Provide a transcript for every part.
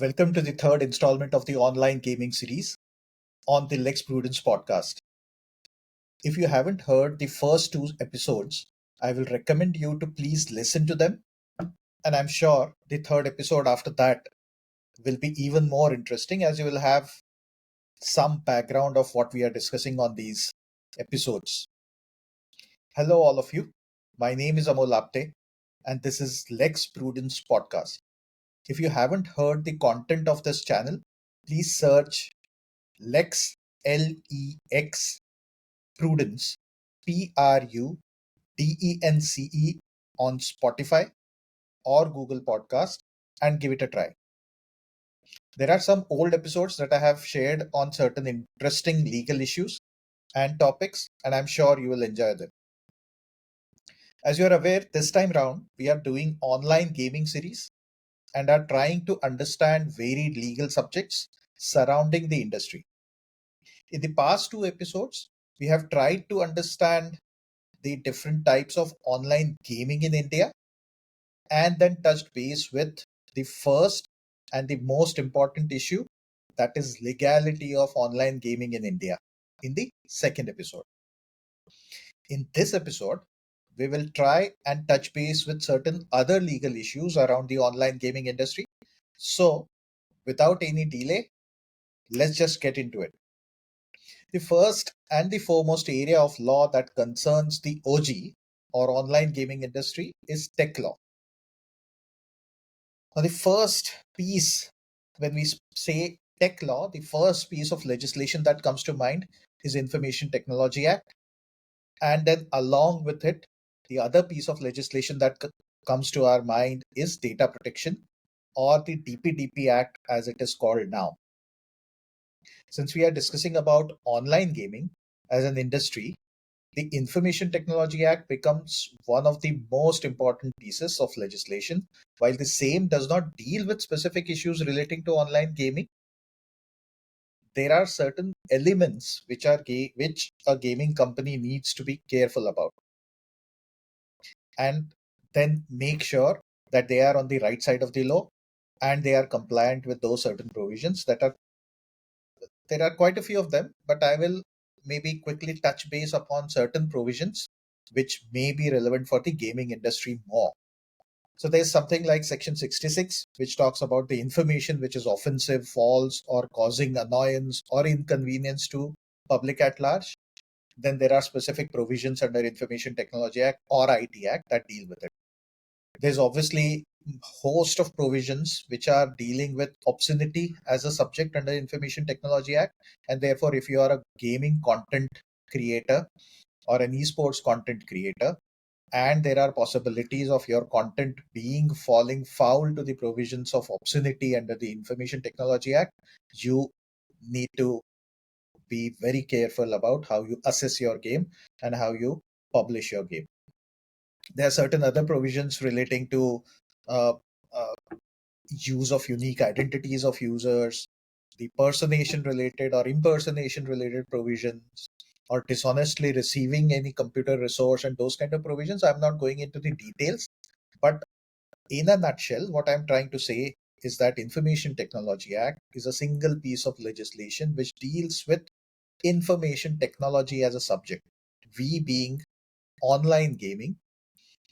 Welcome to the third installment of the online gaming series on the Prudence podcast. If you haven't heard the first two episodes, I will recommend you to please listen to them. And I'm sure the third episode after that will be even more interesting as you will have some background of what we are discussing on these episodes. Hello, all of you. My name is Amol Apte, and this is Lex Prudence podcast. If you haven't heard the content of this channel, please search Lex Lex Prudence Prudence on Spotify or Google Podcast and give it a try. There are some old episodes that I have shared on certain interesting legal issues and topics, and I'm sure you will enjoy them. As you're aware, this time round we are doing online gaming series and are trying to understand varied legal subjects surrounding the industry. In the past two episodes, we have tried to understand the different types of online gaming in India and then touched base with the first and the most important issue, that is legality of online gaming in India, in the second episode. In this episode, we will try and touch base with certain other legal issues around the online gaming industry. So, without any delay, let's just get into it. The first and the foremost area of law that concerns the OG or online gaming industry is tech law. Now, the first piece, when we say tech law, the first piece of legislation that comes to mind is Information Technology Act. And then along with it, the other piece of legislation that comes to our mind is data protection, or the DPDP Act as it is called now. Since we are discussing about online gaming as an industry, the Information Technology Act becomes one of the most important pieces of legislation. While the same does not deal with specific issues relating to online gaming, there are certain elements which a gaming company needs to be careful about, and then make sure that they are on the right side of the law and they are compliant with those certain provisions that are there are quite a few of them, but I will maybe quickly touch base upon certain provisions which may be relevant for the gaming industry more. So there's something like Section 66, which talks about the information which is offensive, false, or causing annoyance or inconvenience to public at large. Then there are specific provisions under Information Technology Act or IT Act that deal with it. There's obviously host of provisions which are dealing with obscenity as a subject under Information Technology Act, and therefore if you are a gaming content creator or an esports content creator and there are possibilities of your content being falling foul to the provisions of obscenity under the Information Technology Act, you need to be very careful about how you assess your game and how you publish your game. There are certain other provisions relating to uh, uh, use of unique identities of users, the personation related or impersonation related provisions, or dishonestly receiving any computer resource and those kind of provisions. I'm not going into the details, but in a nutshell, what I'm trying to say is that Information Technology Act is a single piece of legislation which deals with information technology as a subject. We being online gaming,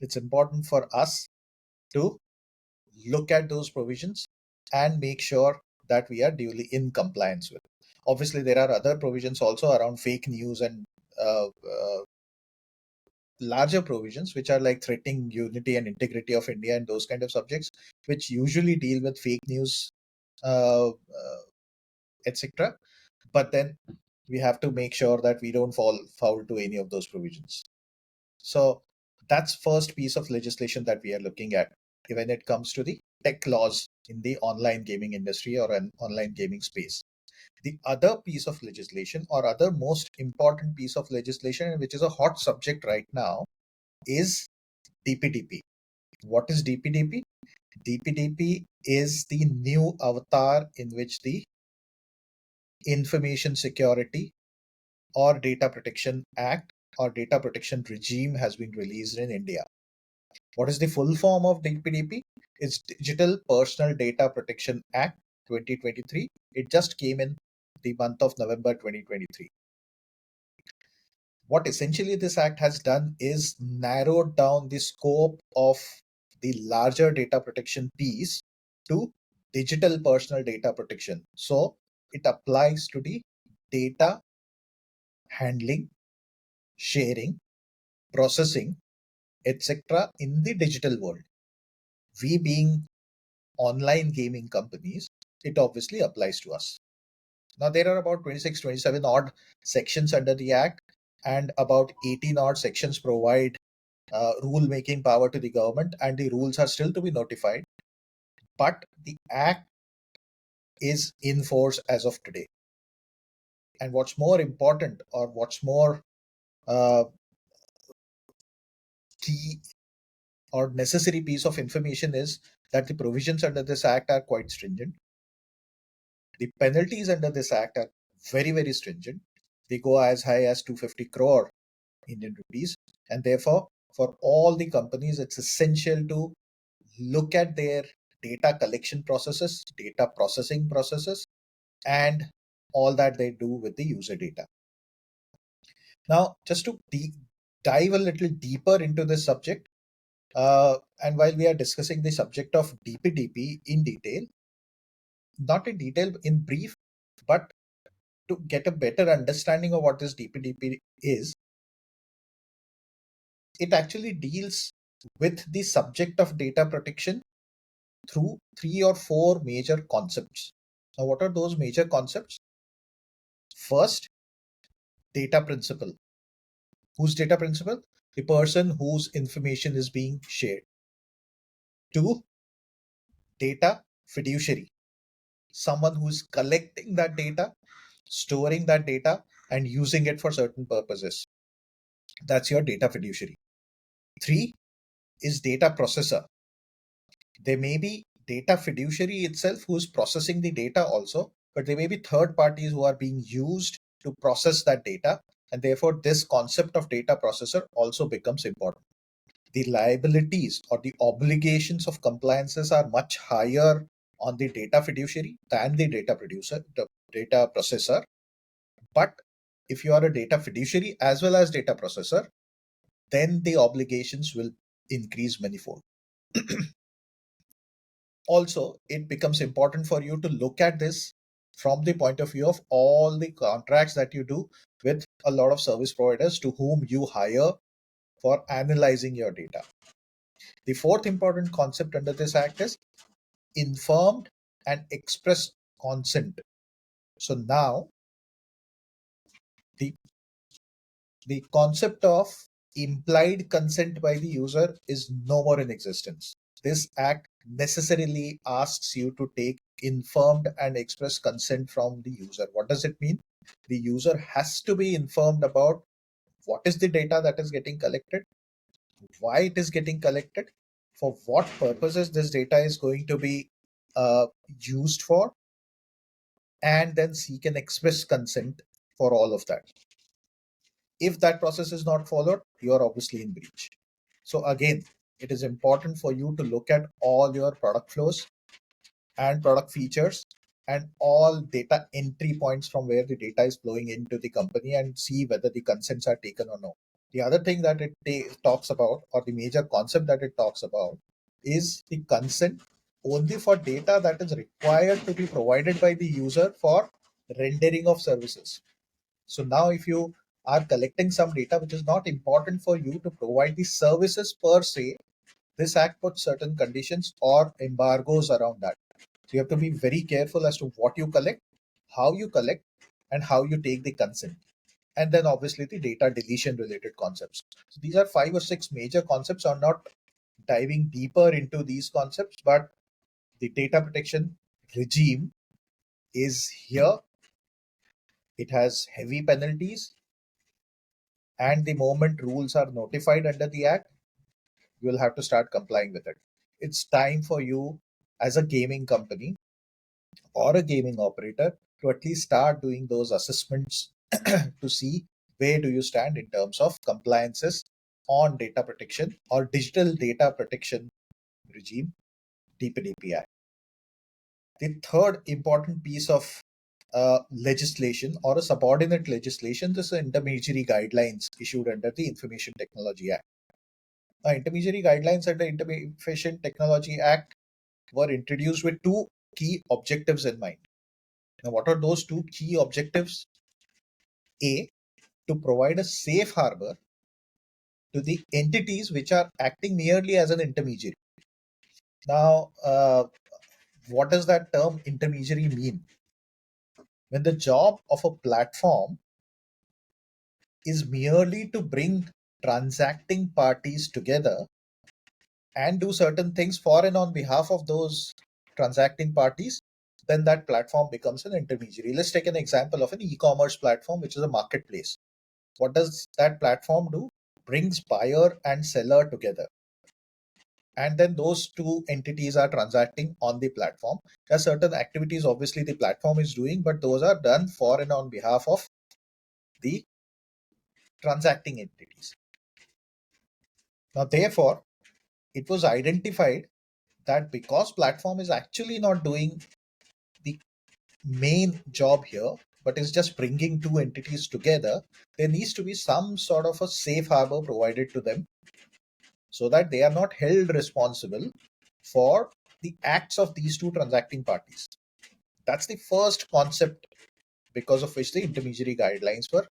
it's important for us to look at those provisions and make sure that we are duly in compliance with. Obviously, there are other provisions also around fake news and larger provisions which are like threatening unity and integrity of India and those kind of subjects, which usually deal with fake news, etc. But then we have to make sure that we don't fall foul to any of those provisions. So that's first piece of legislation that we are looking at when it comes to the tech laws in the online gaming industry or an online gaming space. The other piece of legislation or other most important piece of legislation, which is a hot subject right now, is DPDP. What is DPDP? DPDP is the new avatar in which the Information Security or Data Protection Act or Data Protection Regime has been released in India. What is the full form of DPDP? It's Digital Personal Data Protection Act, 2023. It just came in the month of November 2023. What essentially this act has done is narrowed down the scope of the larger data protection piece to digital personal data protection. So it applies to the data handling, sharing, processing, etc. in the digital world. We being online gaming companies, it obviously applies to us. Now, there are about 26, 27 odd sections under the Act, and about 18 odd sections provide rule making power to the government, and the rules are still to be notified. But the Act is in force as of today. And what's more important, or what's more uh, key or necessary piece of information, is that the provisions under this Act are quite stringent. The penalties under this Act are very, very stringent. They go as high as 250 crore Indian rupees. And therefore, for all the companies, it's essential to look at their data collection processes, data processing processes, and all that they do with the user data. Now, just to dive a little deeper into this subject, and while we are discussing the subject of DPDP in detail, not in detail, in brief, but to get a better understanding of what this DPDP is, it actually deals with the subject of data protection through 3 or 4 major concepts. Now, what are those major concepts? First, data principle. Whose data principle? The person whose information is being shared. 2, data fiduciary. Someone who is collecting that data, storing that data, and using it for certain purposes. That's your data fiduciary. 3 is data processor. There may be data fiduciary itself who is processing the data also, but there may be third parties who are being used to process that data. And therefore, this concept of data processor also becomes important. The liabilities or the obligations of compliances are much higher on the data fiduciary than the data processor. But if you are a data fiduciary as well as data processor, then the obligations will increase manifold. Also, it becomes important for you to look at this from the point of view of all the contracts that you do with a lot of service providers to whom you hire for analyzing your data. The fourth important concept under this act is informed and express consent. So now the the concept of implied consent by the user is no more in existence. This act necessarily asks you to take informed and express consent from the user. What does it mean? The user has to be informed about what is the data that is getting collected, why it is getting collected, for what purposes this data is going to be used for, and then seek an express consent for all of that. If that process is not followed, you are obviously in breach. So again, it is important for you to look at all your product flows and product features and all data entry points from where the data is flowing into the company and see whether the consents are taken or no. The other thing that it talks about, or the major concept that it talks about, is the consent only for data that is required to be provided by the user for rendering of services. So now if you are collecting some data which is not important for you to provide the services per se, this act puts certain conditions or embargoes around that. So you have to be very careful as to what you collect, and how you take the consent. And then obviously the data deletion related concepts. So these are 5 or 6 major concepts. I'm not diving deeper into these concepts, but the data protection regime is here. It has heavy penalties, and the moment rules are notified under the act, you will have to start complying with it. It's time for you as a gaming company or a gaming operator to at least start doing those assessments to see where do you stand in terms of compliances on data protection or digital data protection regime, DPDP Act. The third important piece of legislation or a subordinate legislation is the intermediary guidelines issued under the Information Technology Act. Now, intermediary guidelines under Information Technology Act were introduced with two key objectives in mind. Now, what are those two key objectives? A, to provide a safe harbor to the entities which are acting merely as an intermediary. Now, what does that term intermediary mean? When the job of a platform is merely to bring transacting parties together and do certain things for and on behalf of those transacting parties, then that platform becomes an intermediary. Let's take an example of an e-commerce platform, which is a marketplace. What does that platform do? Brings buyer and seller together. And then those two entities are transacting on the platform. There are certain activities, obviously, the platform is doing, but those are done for and on behalf of the transacting entities. Now, therefore, it was identified that because platform is actually not doing the main job here, but is just bringing two entities together, there needs to be some sort of a safe harbor provided to them so that they are not held responsible for the acts of these two transacting parties. That's the first concept because of which the intermediary guidelines were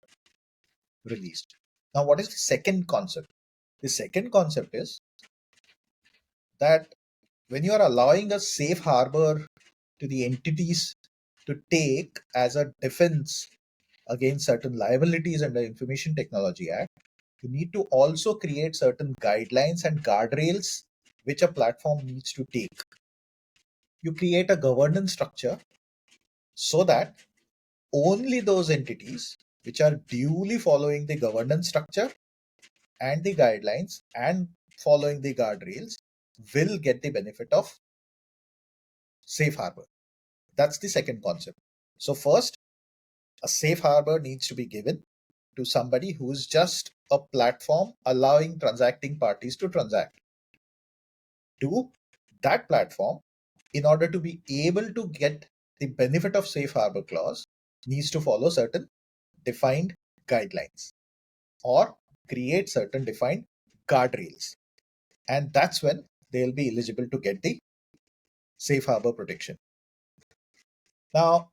released. Now, what is the second concept? The second concept is that when you are allowing a safe harbor to the entities to take as a defense against certain liabilities under Information Technology Act, you need to also create certain guidelines and guardrails which a platform needs to take. You create a governance structure so that only those entities which are duly following the governance structure and the guidelines and following the guardrails will get the benefit of safe harbor. That's the second concept. So first, a safe harbor needs to be given to somebody who is just a platform allowing transacting parties to transact. To that platform, in order to be able to get the benefit of safe harbor clause, needs to follow certain defined guidelines or create certain defined guardrails. And that's when they'll be eligible to get the safe harbor protection. Now,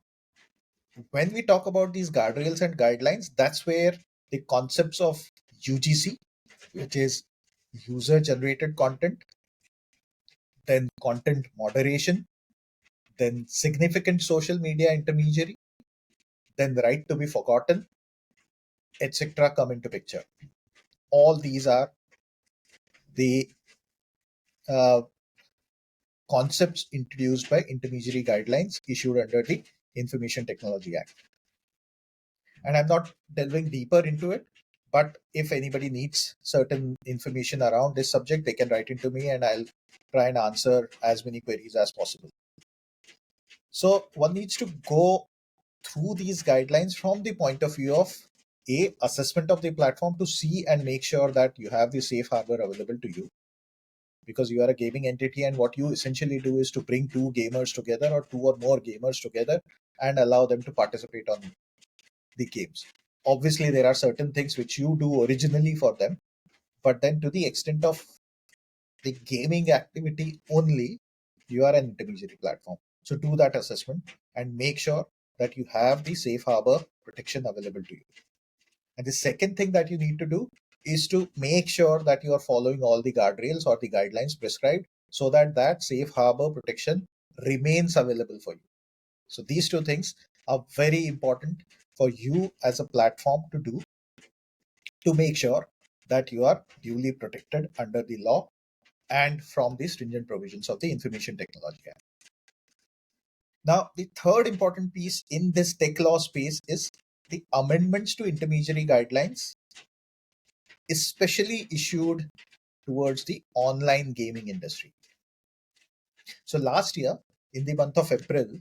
when we talk about these guardrails and guidelines, that's where the concepts of UGC, which is user generated content, then content moderation, then significant social media intermediary, then the right to be forgotten, etc., come into picture. All these are the uh, concepts introduced by intermediary guidelines issued under the Information Technology Act. And I'm not delving deeper into it, but if anybody needs certain information around this subject, they can write into me and I'll try and answer as many queries as possible. So one needs to go through these guidelines from the point of view of assessment of the platform to see and make sure that you have the safe harbor available to you, because you are a gaming entity and what you essentially do is to bring two gamers together or two or more gamers together and allow them to participate on the games. Obviously there are certain things which you do originally for them, but then to the extent of the gaming activity only, you are an intermediary platform. So do that assessment and make sure that you have the safe harbor protection available to you. And the second thing that you need to do is to make sure that you are following all the guardrails or the guidelines prescribed so that that safe harbor protection remains available for you. So these two things are very important for you as a platform to do to make sure that you are duly protected under the law and from the stringent provisions of the Information Technology Act. Now, the third important piece in this tech law space is the amendments to intermediary guidelines, especially issued towards the online gaming industry. So last year, in the month of April,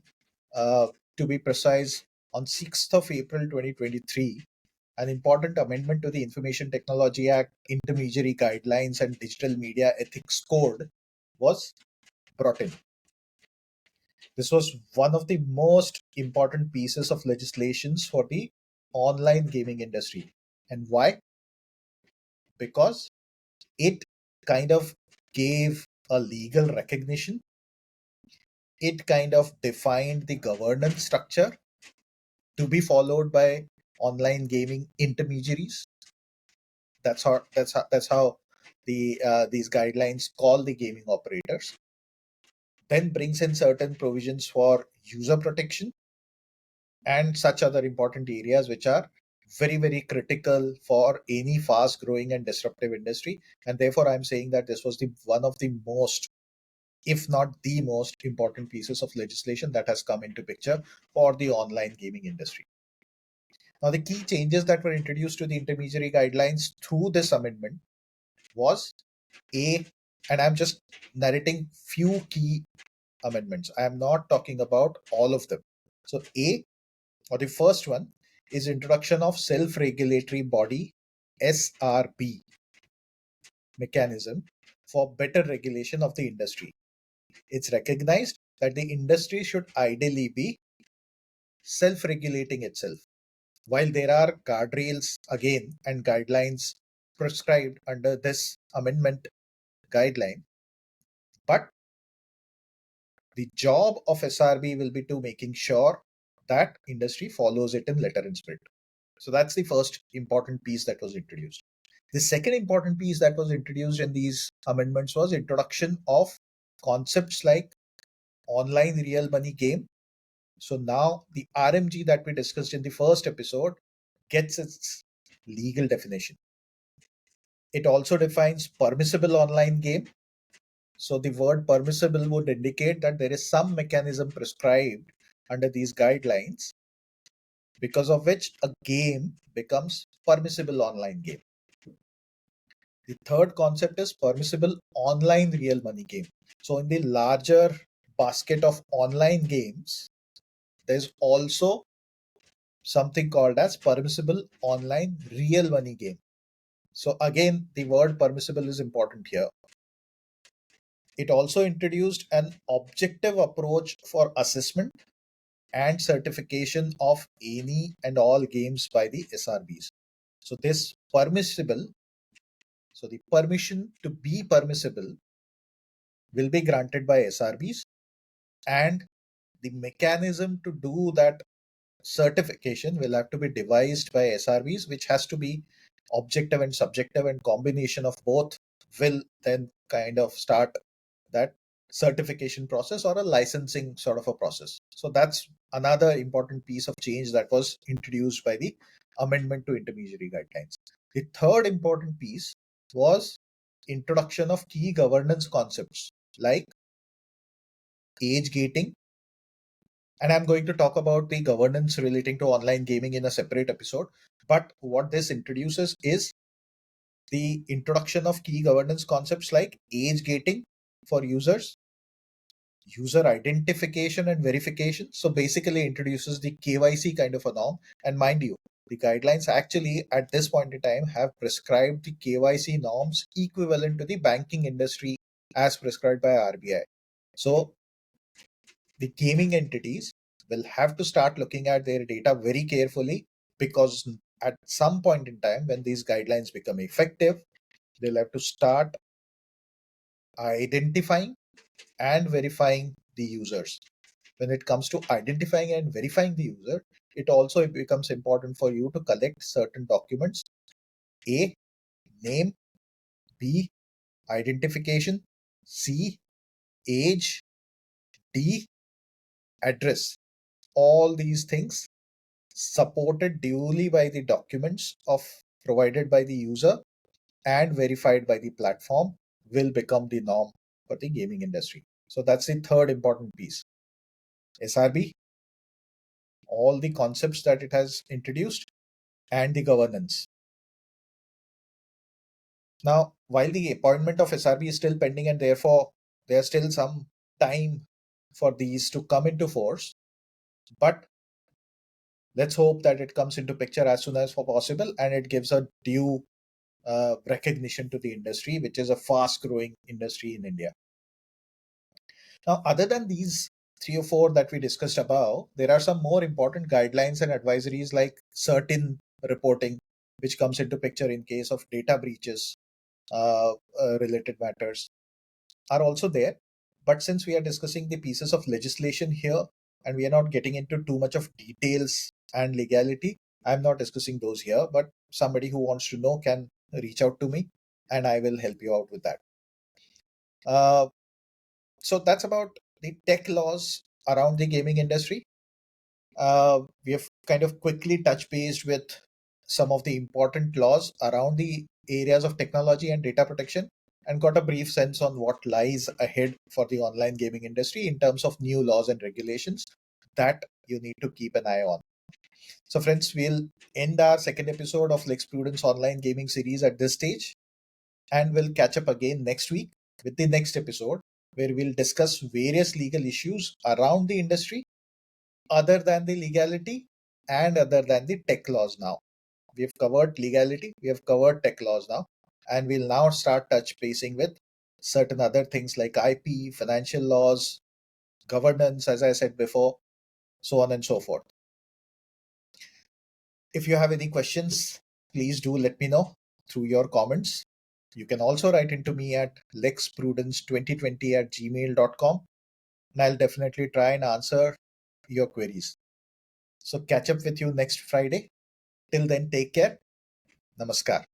to be precise, on 6th of April 2023, an important amendment to the Information Technology Act, Intermediary Guidelines and Digital Media Ethics Code was brought in. This was one of the most important pieces of legislations for the online gaming industry. And why? Because it kind of gave a legal recognition, it kind of defined the governance structure to be followed by online gaming intermediaries. That's how these guidelines call the gaming operators. Then brings in certain provisions for user protection and such other important areas which are very very critical for any fast growing and disruptive industry. And therefore I'm saying that this was the one of the most, if not the most important pieces of legislation that has come into picture for the online gaming industry. Now the key changes that were introduced to the intermediary guidelines through this amendment was a, and I'm just narrating few key amendments, I am not talking about all of them. So a, or the first one, is introduction of self-regulatory body SRB mechanism for better regulation of the industry. It's recognized that the industry should ideally be self-regulating itself. While there are guardrails again and guidelines prescribed under this amendment guideline, but the job of SRB will be to making sure that industry follows it in letter and spirit. So that's the first important piece that was introduced. The second important piece that was introduced in these amendments was introduction of concepts like online real money game. So now the RMG that we discussed in the first episode gets its legal definition. It also defines permissible online game. So the word permissible would indicate that there is some mechanism prescribed under these guidelines because of which a game becomes permissible online game. The third concept is permissible online real money game. So in the larger basket of online games, there's also something called as permissible online real money game. So again, the word permissible is important here. It also introduced an objective approach for assessment and certification of any and all games by the SRBs. So this permissible, so the permission to be permissible will be granted by SRBs, and the mechanism to do that certification will have to be devised by SRBs, which has to be objective and subjective, and combination of both will then kind of start that certification process or a licensing sort of a process. So that's another important piece of change that was introduced by the amendment to intermediary guidelines. The third important piece was introduction of key governance concepts like age gating, and I'm going to talk about the governance relating to online gaming in a separate episode. But what this introduces is the introduction of key governance concepts like age gating for users, user identification and verification. So basically introduces the KYC kind of a norm. And mind you, the guidelines actually at this point in time have prescribed the KYC norms equivalent to the banking industry as prescribed by RBI. So the gaming entities will have to start looking at their data very carefully, because at some point in time when these guidelines become effective, they'll have to start identifying and verifying the users. When it comes to identifying and verifying the user, it also becomes important for you to collect certain documents: A, name; B, identification; C, age; D, address. All these things supported duly by the documents of provided by the user and verified by the platform will become the norm for the gaming industry. So that's the third important piece. SRB, all the concepts that it has introduced, and the governance. Now, while the appointment of SRB is still pending and therefore there's still some time for these to come into force, but let's hope that it comes into picture as soon as possible and it gives a due recognition to the industry, which is a fast growing industry in India. Now, other than these three or four that we discussed above, there are some more important guidelines and advisories like certain reporting, which comes into picture in case of data breaches, related matters are also there. But since we are discussing the pieces of legislation here and we are not getting into too much of details and legality, I'm not discussing those here. But somebody who wants to know can reach out to me and I will help you out with that. Uh, so that's about the tech laws around the gaming industry. We have kind of quickly touch based with some of the important laws around the areas of technology and data protection and got a brief sense on what lies ahead for the online gaming industry in terms of new laws and regulations that you need to keep an eye on. So, friends, we'll end our second episode of Lex Prudence online gaming series at this stage, and we'll catch up again next week with the next episode where we'll discuss various legal issues around the industry other than the legality and other than the tech laws now. We have covered legality, we have covered tech laws now, and we'll now start touch basing with certain other things like IP, financial laws, governance, as I said before, so on and so forth. If you have any questions, please do let me know through your comments. You can also write into me at lexprudence2020@gmail.com, and I'll definitely try and answer your queries. So catch up with you next Friday. Till then, take care. Namaskar.